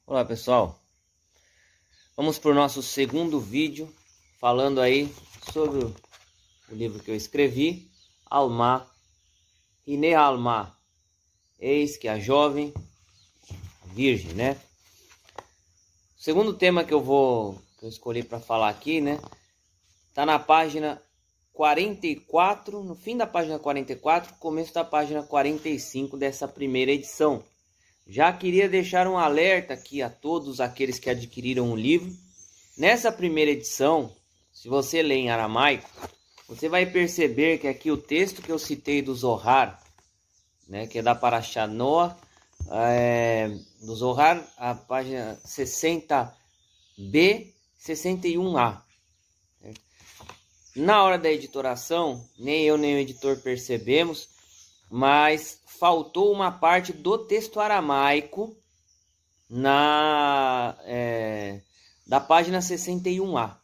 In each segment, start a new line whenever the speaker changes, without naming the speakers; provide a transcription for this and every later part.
Olá pessoal, vamos para o nosso segundo vídeo falando aí sobre o livro que eu escrevi, Alma, Hine Alma, eis que a jovem virgem, né? O segundo tema que eu escolhi para falar aqui, né? Tá na página 44, no fim da página 44, começo da página 45 dessa primeira edição. Já queria deixar um alerta aqui a todos aqueles que adquiriram o livro. Nessa primeira edição, se você ler em aramaico, você vai perceber que aqui o texto que eu citei do Zohar, né, que é da Parashá Noah, do Zohar, a página 60b, 61a. Na hora da editoração, nem eu nem o editor percebemos, mas faltou uma parte do texto aramaico da página 61a.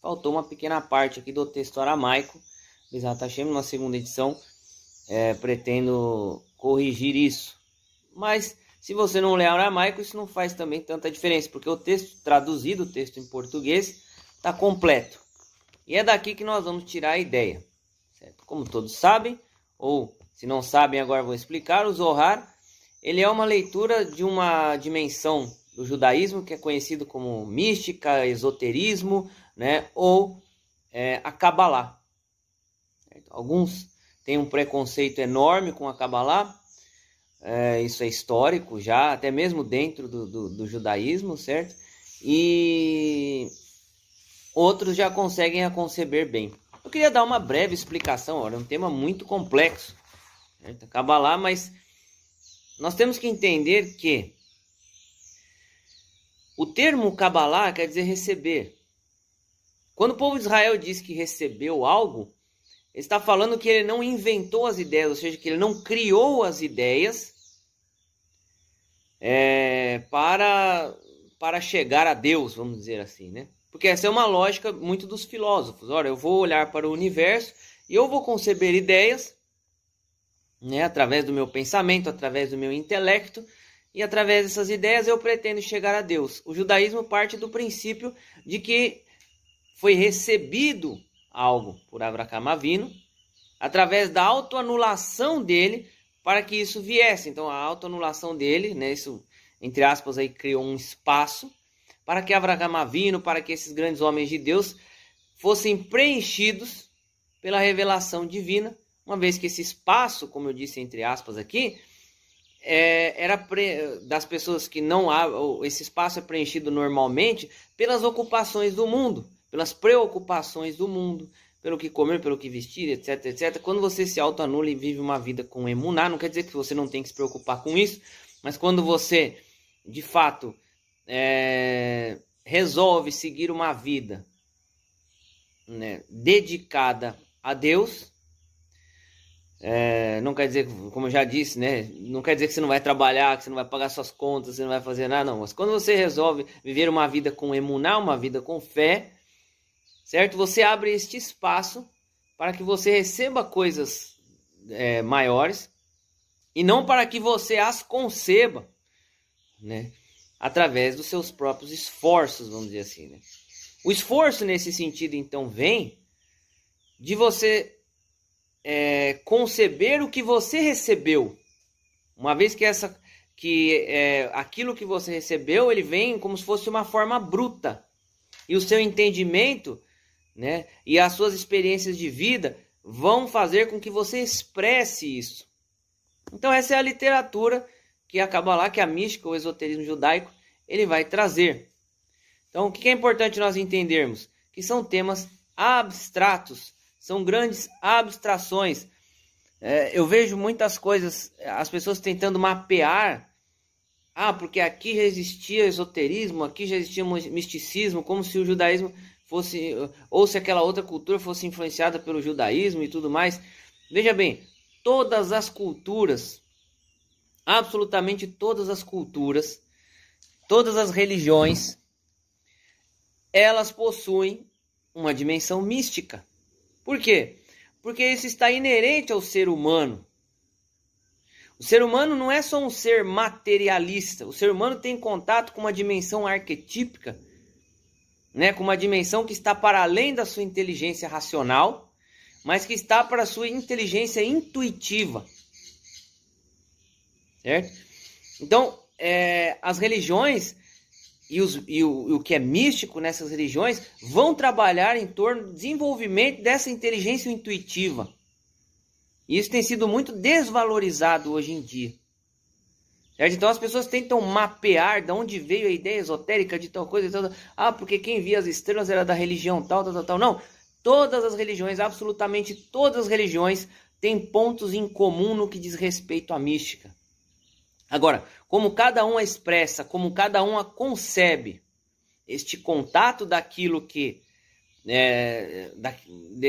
Faltou uma pequena parte aqui do texto aramaico. Bezat Hashem, numa segunda edição, pretendo corrigir isso. Mas se você não lê aramaico, isso não faz também tanta diferença, porque o texto traduzido, o texto em português, está completo. E é daqui que nós vamos tirar a ideia, certo? Como todos sabem, ou se não sabem, agora vou explicar. O Zohar, ele é uma leitura de uma dimensão do judaísmo que é conhecido como mística, esoterismo, né? Ou a Kabbalah. Certo? Alguns têm um preconceito enorme com a Kabbalah. Isso é histórico já, até mesmo dentro do judaísmo, certo? E outros já conseguem a conceber bem. Eu queria dar uma breve explicação, olha, é um tema muito complexo, certo? Kabbalah, mas nós temos que entender que o termo Kabbalah quer dizer receber. Quando o povo de Israel diz que recebeu algo, ele está falando que ele não inventou as ideias, ou seja, que ele não criou as ideias para chegar a Deus, vamos dizer assim, né? Porque essa é uma lógica muito dos filósofos. Olha, eu vou olhar para o universo e eu vou conceber ideias, né, através do meu pensamento, através do meu intelecto, e através dessas ideias eu pretendo chegar a Deus. O judaísmo parte do princípio de que foi recebido algo por Avraham Avinu, através da autoanulação dele, para que isso viesse. Então a autoanulação dele, né, isso, entre aspas, aí, criou um espaço para que Avraham Avinu, para que esses grandes homens de Deus fossem preenchidos pela revelação divina, uma vez que esse espaço, como eu disse entre aspas aqui, das pessoas que não há, esse espaço é preenchido normalmente pelas ocupações do mundo, pelas preocupações do mundo, pelo que comer, pelo que vestir, etc, etc. Quando você se autoanula e vive uma vida com emuná, não quer dizer que você não tem que se preocupar com isso, mas quando você, de fato, resolve seguir uma vida, né, dedicada a Deus, não quer dizer, como eu já disse, né, não quer dizer que você não vai trabalhar, que você não vai pagar suas contas, você não vai fazer nada, não. Mas quando você resolve viver uma vida com emuná, uma vida com fé, certo? Você abre este espaço para que você receba coisas maiores e não para que você as conceba, né, através dos seus próprios esforços, vamos dizer assim, né? O esforço nesse sentido, então, vem de você conceber o que você recebeu. Uma vez que aquilo que você recebeu, ele vem como se fosse uma forma bruta. E o seu entendimento, né, e as suas experiências de vida vão fazer com que você expresse isso. Então essa é a literatura que a Kabbalah, que a mística, o esoterismo judaico, ele vai trazer. Então, o que é importante nós entendermos? Que são temas abstratos, são grandes abstrações. Eu vejo muitas coisas, as pessoas tentando mapear, porque aqui já existia esoterismo, aqui já existia misticismo, como se o judaísmo fosse, ou se aquela outra cultura fosse influenciada pelo judaísmo e tudo mais. Veja bem, todas as culturas, absolutamente todas as culturas, todas as religiões, elas possuem uma dimensão mística. Por quê? Porque isso está inerente ao ser humano. O ser humano não é só um ser materialista. O ser humano tem contato com uma dimensão arquetípica, né? Com uma dimensão que está para além da sua inteligência racional, mas que está para a sua inteligência intuitiva. Certo? Então, as religiões e o que é místico nessas religiões vão trabalhar em torno do desenvolvimento dessa inteligência intuitiva. E isso tem sido muito desvalorizado hoje em dia. Certo? Então as pessoas tentam mapear de onde veio a ideia esotérica de tal coisa. Tal. Ah, porque quem via as estrelas era da religião tal. Não, todas as religiões, absolutamente todas as religiões, têm pontos em comum no que diz respeito à mística. Agora, como cada um a expressa, como cada um a concebe, este contato daquilo que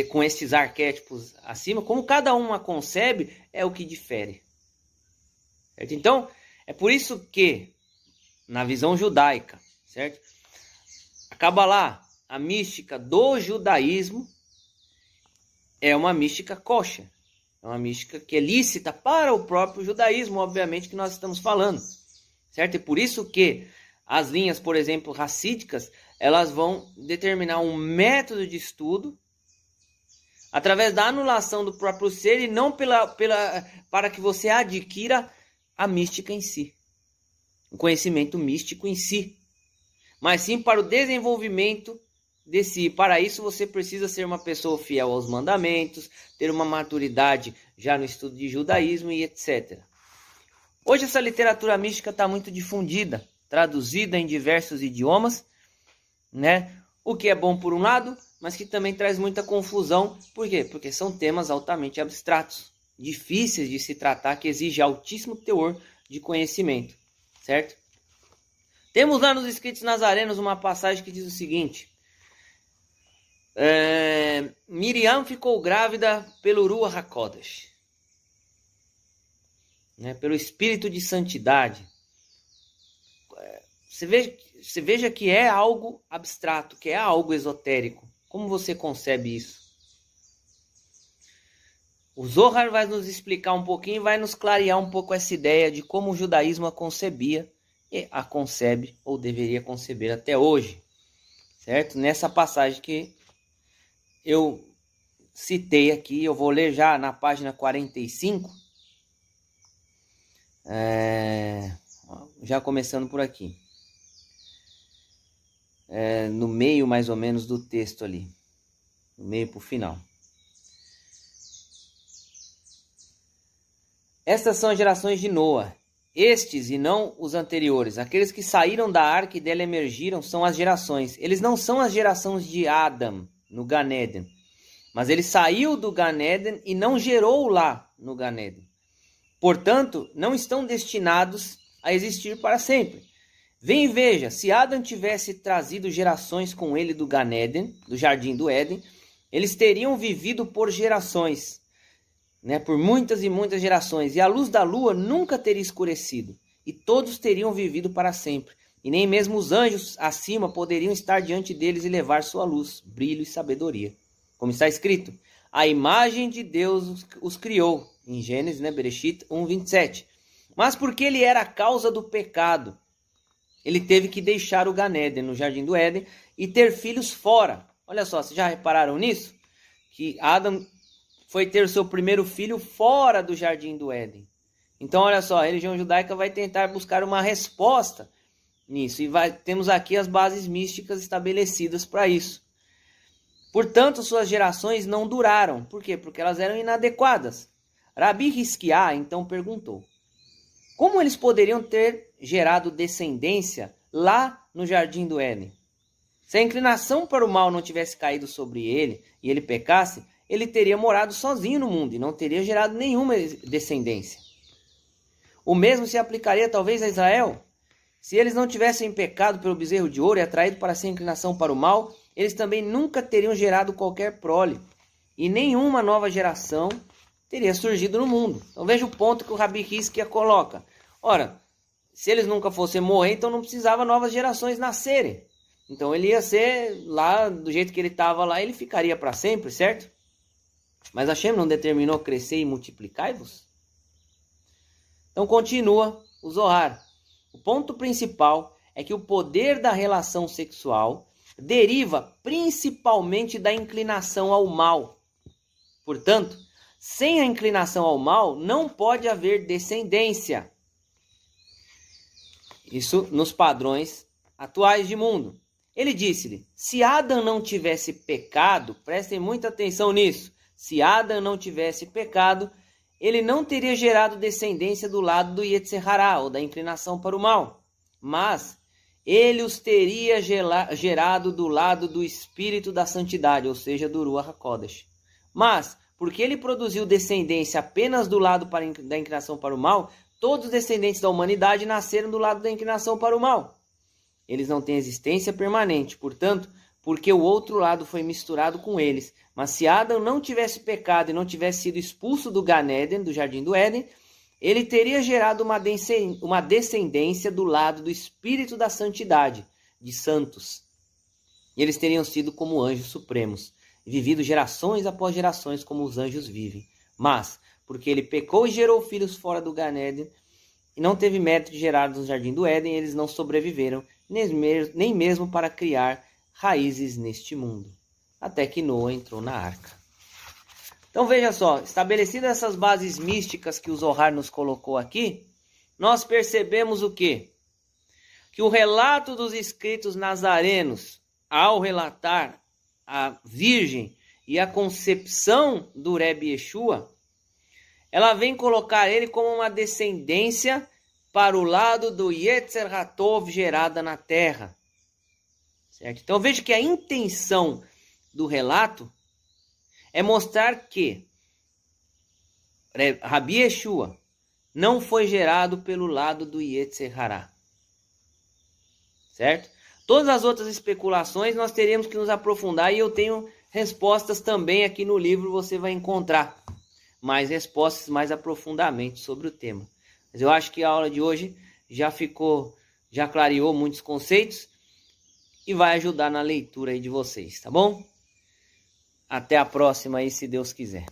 com estes arquétipos acima, como cada um a concebe, é o que difere. Certo? Então, é por isso que, na visão judaica, certo? A Kabbalah, a mística do judaísmo, é uma mística kosher. É uma mística que é lícita para o próprio judaísmo, obviamente, que nós estamos falando. Certo? E por isso que as linhas, por exemplo, racídicas, elas vão determinar um método de estudo através da anulação do próprio ser e não para que você adquira a mística em si, o conhecimento místico em si, mas sim para o desenvolvimento de si. Para isso você precisa ser uma pessoa fiel aos mandamentos, ter uma maturidade já no estudo de judaísmo e etc. Hoje essa literatura mística está muito difundida, traduzida em diversos idiomas, né? O que é bom por um lado, mas que também traz muita confusão. Por quê? Porque são temas altamente abstratos, difíceis de se tratar, que exigem altíssimo teor de conhecimento, certo? Temos lá nos Escritos Nazarenos uma passagem que diz o seguinte: Miriam ficou grávida pelo Ruach HaKodesh, né? Pelo Espírito de Santidade. Você veja que é algo abstrato, que é algo esotérico. Como você concebe isso? O Zohar vai nos explicar um pouquinho, vai nos clarear um pouco essa ideia de como o judaísmo a concebia e a concebe ou deveria conceber até hoje. Certo? Nessa passagem que eu citei aqui, eu vou ler já na página 45. Já começando por aqui. No meio mais ou menos do texto ali, no meio para o final. Estas são as gerações de Noa, estes e não os anteriores, aqueles que saíram da arca e dela emergiram são as gerações. Eles não são as gerações de Adam no Gan Eden, mas ele saiu do Gan Eden e não gerou lá no Gan Eden. Portanto, não estão destinados a existir para sempre. Vem e veja, se Adam tivesse trazido gerações com ele do Gan Eden, do Jardim do Éden, eles teriam vivido por gerações, né, por muitas e muitas gerações, e a luz da lua nunca teria escurecido, e todos teriam vivido para sempre, e nem mesmo os anjos acima poderiam estar diante deles e levar sua luz, brilho e sabedoria. Como está escrito, a imagem de Deus os criou, em Gênesis, né, Bereshit 1:27. Mas porque ele era a causa do pecado, ele teve que deixar o Gan Eden, no Jardim do Éden, e ter filhos fora. Olha só, vocês já repararam nisso? Que Adam foi ter o seu primeiro filho fora do Jardim do Éden. Então, olha só, a religião judaica vai tentar buscar uma resposta nisso. E temos aqui as bases místicas estabelecidas para isso. Portanto, suas gerações não duraram. Por quê? Porque elas eram inadequadas. Rabi Hizkiah então perguntou: como eles poderiam ter gerado descendência lá no Jardim do Éden? Se a inclinação para o mal não tivesse caído sobre ele e ele pecasse, ele teria morado sozinho no mundo e não teria gerado nenhuma descendência. O mesmo se aplicaria talvez a Israel. Se eles não tivessem pecado pelo bezerro de ouro e atraído para si a inclinação para o mal, eles também nunca teriam gerado qualquer prole e nenhuma nova geração teria surgido no mundo. Então veja o ponto que o Rabi Hizkiah coloca. Ora, se eles nunca fossem morrer, então não precisava novas gerações nascerem. Então ele ia ser lá, do jeito que ele estava lá, ele ficaria para sempre, certo? Mas Hashem não determinou crescer e multiplicai-vos? Então continua o Zohar. O ponto principal é que o poder da relação sexual deriva principalmente da inclinação ao mal. Portanto, sem a inclinação ao mal, não pode haver descendência. Isso nos padrões atuais de mundo. Ele disse-lhe, se Adão não tivesse pecado, prestem muita atenção nisso, se Adão não tivesse pecado, ele não teria gerado descendência do lado do Yetzer Hará, ou da inclinação para o mal, mas ele os teria gerado do lado do espírito da santidade, ou seja, do Ruach HaKodesh. Mas, porque ele produziu descendência apenas do lado da inclinação para o mal, todos os descendentes da humanidade nasceram do lado da inclinação para o mal. Eles não têm existência permanente, portanto, porque o outro lado foi misturado com eles. Mas se Adão não tivesse pecado e não tivesse sido expulso do Gan Eden, do Jardim do Éden, ele teria gerado uma descendência do lado do espírito da santidade, de santos. E eles teriam sido como anjos supremos, vivido gerações após gerações como os anjos vivem. Mas, porque ele pecou e gerou filhos fora do Gan Eden, e não teve mérito de gerados no Jardim do Éden, eles não sobreviveram, nem mesmo para criar raízes neste mundo, até que Noé entrou na arca. Então veja só, estabelecidas essas bases místicas que o Zohar nos colocou aqui, nós percebemos o quê? Que o relato dos escritos nazarenos, ao relatar a Virgem e a concepção do Rebbe Yeshua, ela vem colocar ele como uma descendência para o lado do Yetzer HaTov gerada na terra. Certo? Então veja que a intenção do relato é mostrar que Rabi Yeshua não foi gerado pelo lado do Yetzer Hará. Certo? Todas as outras especulações nós teríamos que nos aprofundar, e eu tenho respostas também aqui no livro, você vai encontrar mais respostas, mais aprofundamento sobre o tema. Mas eu acho que a aula de hoje já clareou muitos conceitos e vai ajudar na leitura aí de vocês, tá bom? Até a próxima aí, se Deus quiser.